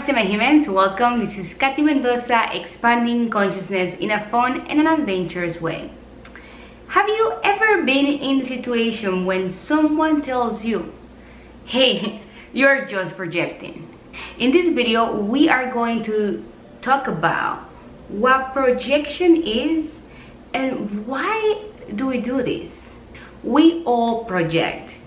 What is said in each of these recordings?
Namaste my humans, welcome. This is Katy Mendoza, expanding consciousness in a fun and an adventurous way. Have you ever been in a situation when someone tells you, hey, you're just projecting? In this video, we are going to talk about what projection is and why do we do this? We all project.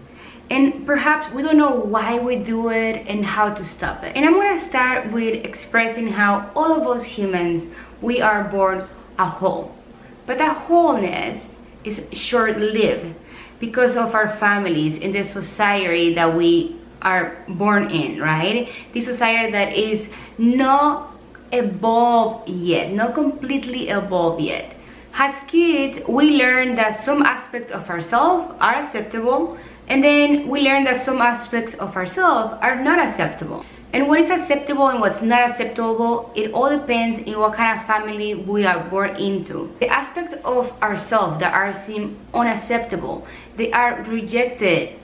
And perhaps we don't know why we do it and how to stop it. And I'm gonna start with expressing how all of us humans, we are born a whole. But that wholeness is short-lived because of our families and the society that we are born in, right? This society that is not evolved yet, not completely evolved yet. As kids, we learn that some aspects of ourselves are acceptable, and then we learn that some aspects of ourselves are not acceptable. And what is acceptable and what's not acceptable, it all depends in what kind of family we are born into. The aspects of ourselves that are seen unacceptable, they are rejected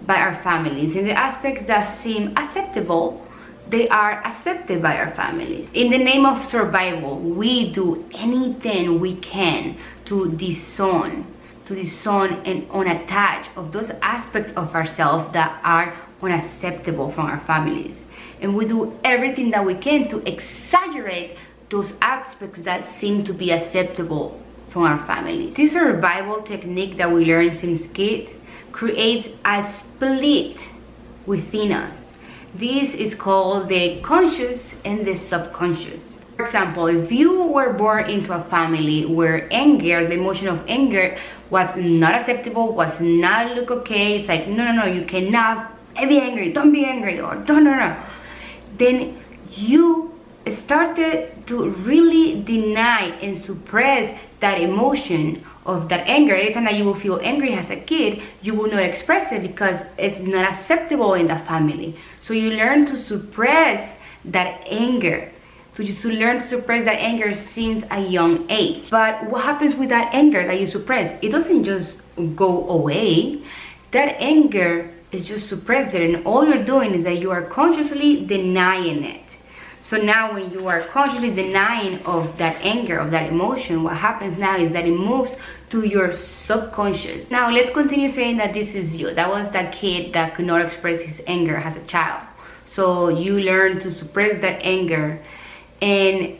by our families. And the aspects that seem acceptable, they are accepted by our families. In the name of survival, we do anything we can to disown and unattach of those aspects of ourselves that are unacceptable from our families. And we do everything that we can to exaggerate those aspects that seem to be acceptable from our families. This survival technique that we learn since kids creates a split within us. This is called the conscious and the subconscious. For example, if you were born into a family where anger, the emotion of anger, was not acceptable, was not look okay, it's like, no, you cannot be angry, don't be angry, or no. Then you started to really deny and suppress that emotion of that anger. Every time that you will feel angry as a kid, you will not express it because it's not acceptable in the family. So you learn to suppress that anger. So just to learn to suppress that anger since a young age. But what happens with that anger that you suppress? It doesn't just go away. That anger is just suppressed there, and all you're doing is that you are consciously denying it. So now when you are consciously denying of that anger, of that emotion, what happens now is that it moves to your subconscious. Now let's continue saying that this is you. That was that kid that could not express his anger as a child. So you learn to suppress that anger and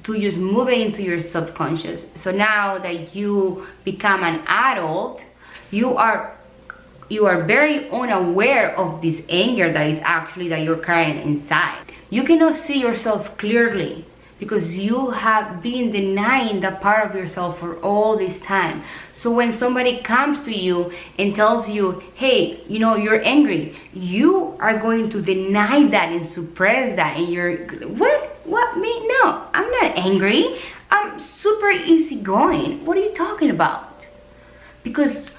to just move it into your subconscious. So now that you become an adult, you are very unaware of this anger that is actually that you're carrying inside. You cannot see yourself clearly because you have been denying that part of yourself for all this time. So when somebody comes to you and tells you, hey, you're angry, you are going to deny that and suppress that, and you're, what me? No, I'm not angry. I'm super easygoing. What are you talking about? Because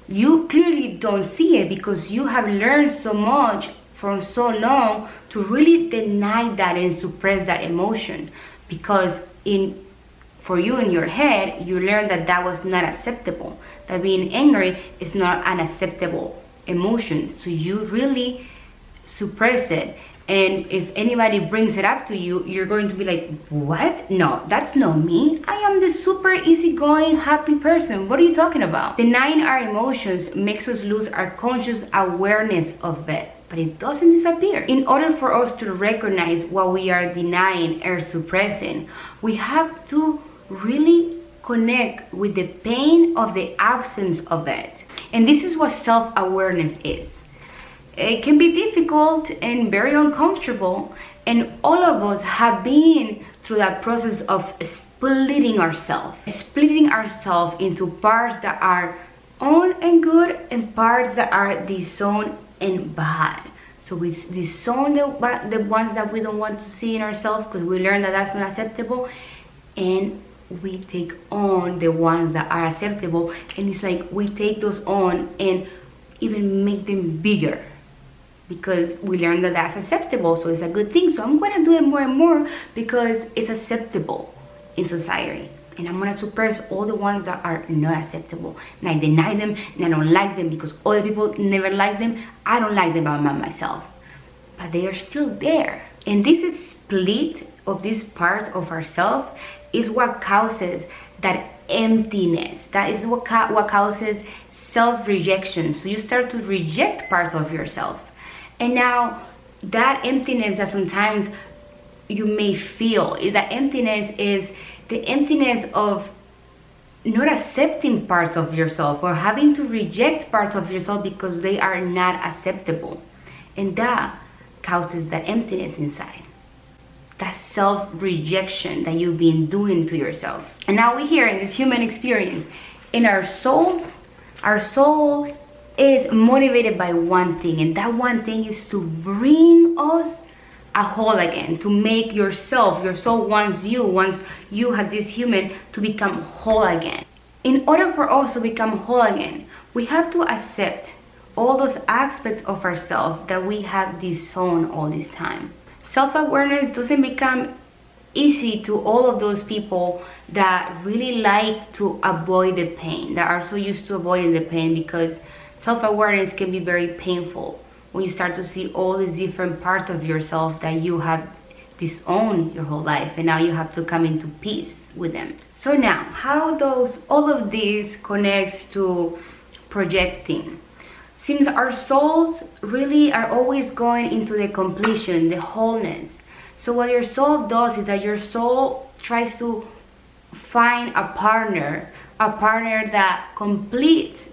you clearly don't see it because you have learned so much for so long to really deny that and suppress that emotion, because for you in your head, you learned that was not acceptable, that being angry is not an acceptable emotion. So you really suppress it. And if anybody brings it up to you, you're going to be like, what? No, that's not me. I am the super easygoing, happy person. What are you talking about? Denying our emotions makes us lose our conscious awareness of it, but it doesn't disappear. In order for us to recognize what we are denying or suppressing, we have to really connect with the pain of the absence of it. And this is what self-awareness is. It can be difficult and very uncomfortable, and all of us have been through that process of splitting ourselves into parts that are on and good and parts that are disowned and bad. So we disown the ones that we don't want to see in ourselves because we learn that that's not acceptable, and we take on the ones that are acceptable, and it's like we take those on and even make them bigger, because we learned that that's acceptable, so it's a good thing. So I'm going to do it more and more because it's acceptable in society. And I'm going to suppress all the ones that are not acceptable. And I deny them and I don't like them because other people never like them. I don't like them about myself. but they are still there. And this split of these parts of ourselves is what causes that emptiness. That is what causes self-rejection. So you start to reject parts of yourself. And now that emptiness that sometimes you may feel, that emptiness is the emptiness of not accepting parts of yourself or having to reject parts of yourself because they are not acceptable. And that causes that emptiness inside. That self-rejection that you've been doing to yourself. And now we're here in this human experience. In our souls, our soul is motivated by one thing, and that one thing is to bring us a whole again, to make yourself, your soul wants you as this human to become whole again. In order for us to become whole again, we have to accept all those aspects of ourselves that we have disowned all this time. Self-awareness doesn't become easy to all of those people that really like to avoid the pain, that are so used to avoiding the pain, because self-awareness can be very painful when you start to see all these different parts of yourself that you have disowned your whole life, and now you have to come into peace with them. So now, how does all of this connects to projecting? Since our souls really are always going into the completion, the wholeness. So what your soul does is that your soul tries to find a partner that completes,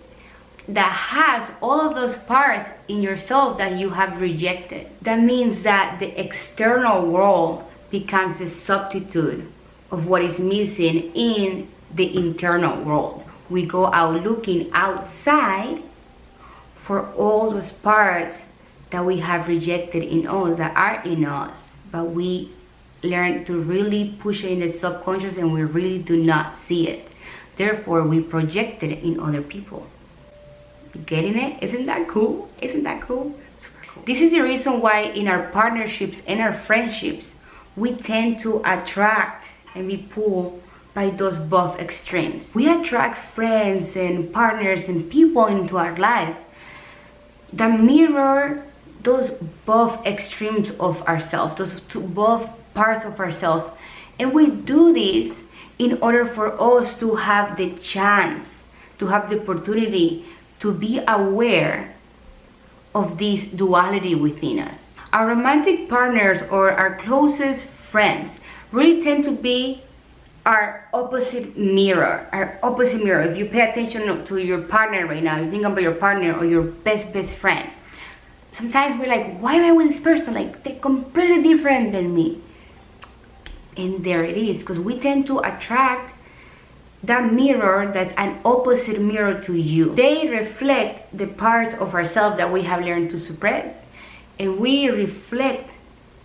that has all of those parts in yourself that you have rejected. That means that the external world becomes the substitute of what is missing in the internal world. We go out looking outside for all those parts that we have rejected in us, that are in us, but we learn to really push it in the subconscious and we really do not see it. Therefore, we project it in other people. Getting it? Isn't that cool? Isn't that cool? Super cool. This is the reason why in our partnerships and our friendships, we tend to attract and be pulled by those both extremes. We attract friends and partners and people into our life that mirror those both extremes of ourselves, those both parts of ourselves. And we do this in order for us to have the chance, to have the opportunity to be aware of this duality within us. Our romantic partners or our closest friends really tend to be our opposite mirror. If you pay attention to your partner right now, you think about your partner or your best friend. Sometimes we're like, why am I with this person? Like, they're completely different than me. And there it is, because we tend to attract that mirror that's an opposite mirror to you. They reflect the parts of ourselves that we have learned to suppress, and we reflect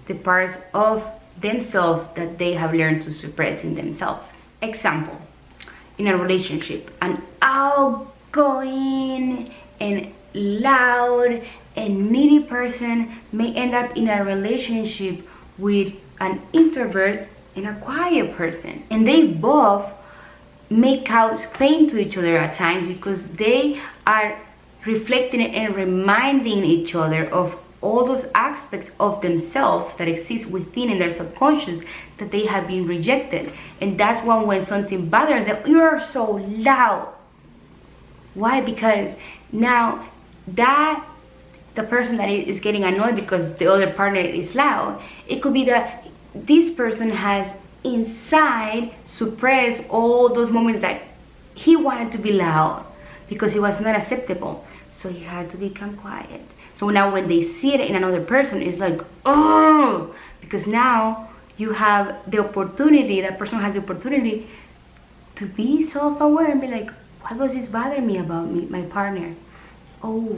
the parts of themselves that they have learned to suppress in themselves. Example, in a relationship, an outgoing and loud and needy person may end up in a relationship with an introvert and a quiet person, and they both may cause pain to each other at times because they are reflecting and reminding each other of all those aspects of themselves that exist within in their subconscious that they have been rejected. And that's when something bothers them, you're so loud. Why? Because now that the person that is getting annoyed because the other partner is loud, it could be that this person has inside suppressed all those moments that he wanted to be loud because it was not acceptable, so he had to become quiet. So now when they see it in another person, it's like, oh, because now you have the opportunity, that person has the opportunity to be self-aware and be like, why does this bother me about my partner? Oh,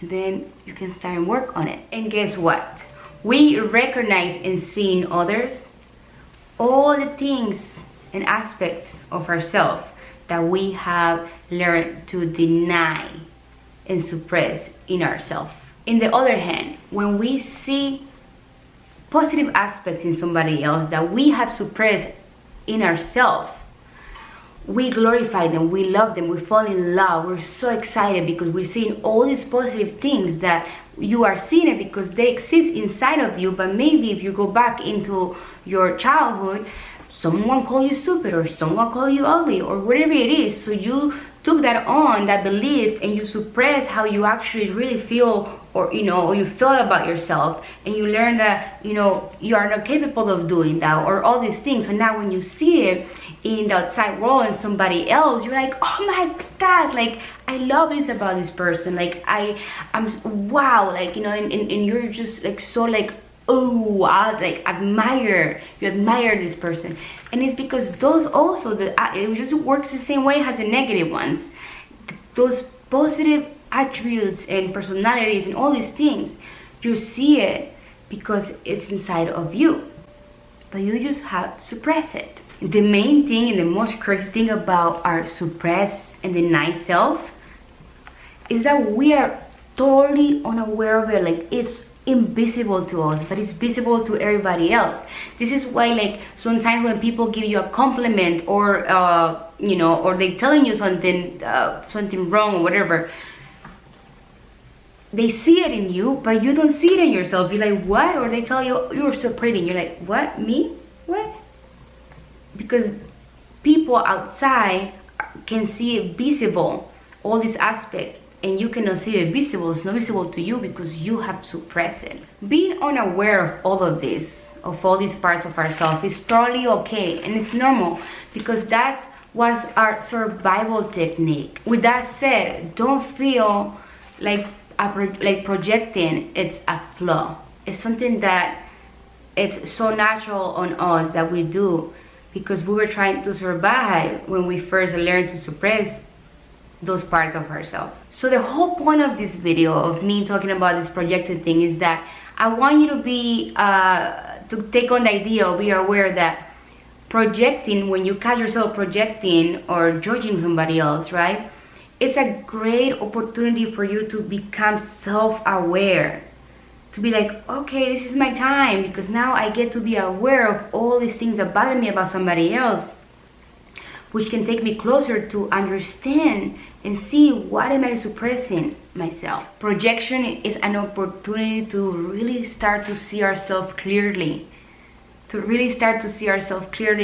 and then you can start and work on it. And guess what? We recognize and see in others all the things and aspects of ourselves that we have learned to deny and suppress in ourselves. In the other hand, when we see positive aspects in somebody else that we have suppressed in ourselves, we glorify them, we love them, we fall in love, we're so excited because we're seeing all these positive things that you are seeing it because they exist inside of you. But maybe if you go back into your childhood, someone called you stupid or someone called you ugly or whatever it is, so you took that on, that belief, and you suppress how you actually really feel, or or you feel about yourself, and you learn that you are not capable of doing that, or all these things. So now when you see it in the outside world and somebody else, you're like, oh my god, like I love this about this person, like I'm wow, like and you're just like so like, oh, I like you admire this person. And it's because those also, it just works the same way as the negative ones. Those positive attributes and personalities and all these things, you see it because it's inside of you, but you just have to suppress it. The main thing and the most crazy thing about our suppressed and denied self is that we are totally unaware of it. Like, it's invisible to us, but it's visible to everybody else. This is why, like, sometimes when people give you a compliment, or or they telling you something wrong or whatever, they see it in you, but you don't see it in yourself. You're like, what? Or they tell you, you're so pretty. You're like, what? Me? What? Because people outside can see it visible, all these aspects, and you cannot see it visible. It's not visible to you because you have suppressed it. Being unaware of all of this, of all these parts of ourselves, is totally okay, and it's normal because that was our survival technique. With that said, don't feel like projecting it's a flaw. It's something that it's so natural on us that we do because we were trying to survive when we first learned to suppress those parts of ourselves. So the whole point of this video, of me talking about this projected thing, is that I want you to be to take on the idea, or be aware that projecting, when you catch yourself projecting or judging somebody else, right, it's a great opportunity for you to become self-aware, to be like, okay, this is my time, because now I get to be aware of all these things that bother me about somebody else, which can take me closer to understand and see what am I suppressing myself. Projection is an opportunity to really start to see ourselves clearly,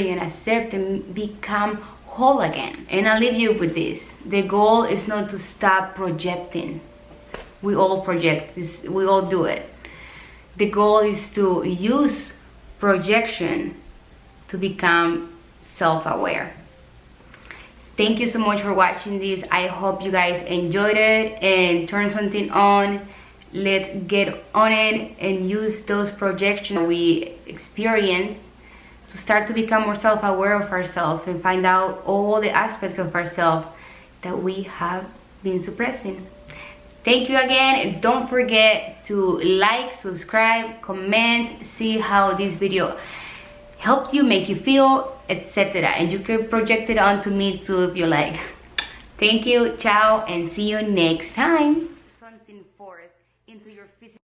and accept and become whole again. And I'll leave you with this. The goal is not to stop projecting. We all project, we all do it. The goal is to use projection to become self-aware. Thank you so much for watching this. I hope you guys enjoyed it and turn something on. Let's get on it and use those projections we experience to start to become more self-aware of ourselves and find out all the aspects of ourselves that we have been suppressing. Thank you again. Don't forget to like, subscribe, comment, see how this video helped you, make you feel, etc. And you can project it onto me too if you like. Thank you, ciao, and see you next time. Something forth into your physical